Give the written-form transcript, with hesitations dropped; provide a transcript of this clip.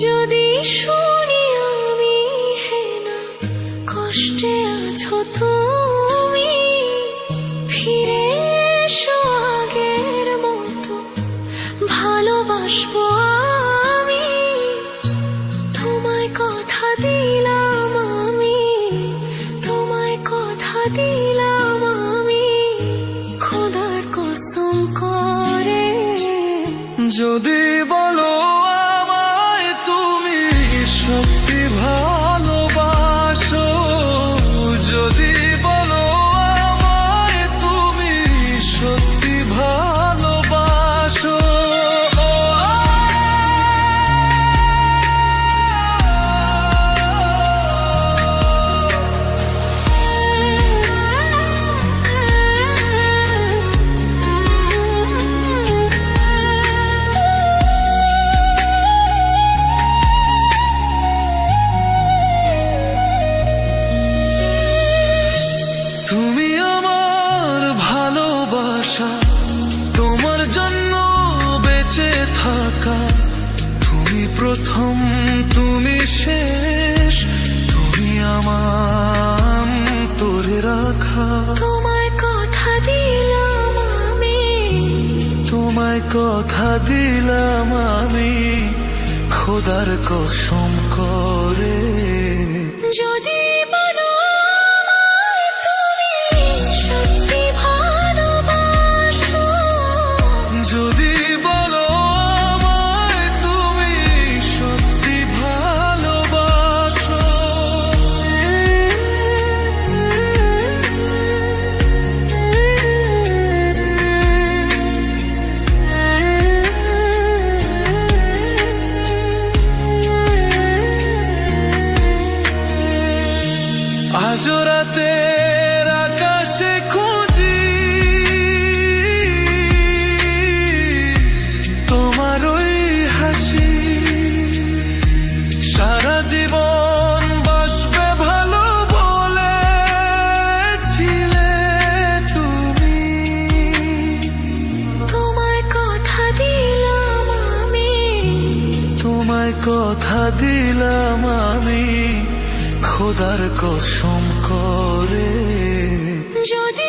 যদি শুনি আমি হেনা কষ্টে আছো তুমি, ফিরে এসো আগের মতো ভালোবাসবো আমি। তোমায় কথা দিলাম আমি, তোমায় কথা দিলাম আমি, খোদার কসম করে। যদি বলো আমায় তুমি সত্যি ভালোবাসো, যদি বলো আমায় তুমি সত্যি ভালোবাসো, তুমি আমার ভালোবাসা, তোমার জন্য বেঁচে থাকা, তুমি প্রথম তুমি শেষ, তুমি আমার তোরে রাখা। তোমায় কথা দিলাম আমি, তোমায় কথা দিলাম আমি, খোদার কসম করে। যদি বলো আমায় তুমি সত্যি ভালোবাসো, যদি বলো আমায় তুমি সত্যি ভালোবাসো, আজ রাতের আকাশে খুঁজি তোমার ওই হাসি, সারা জীবন বাসবে ভালো বলেছিলে তুমি। তোমায় কথা দিলাম আমি, তোমায় কথা দিলাম আমি, খোদার কসম করে। যদি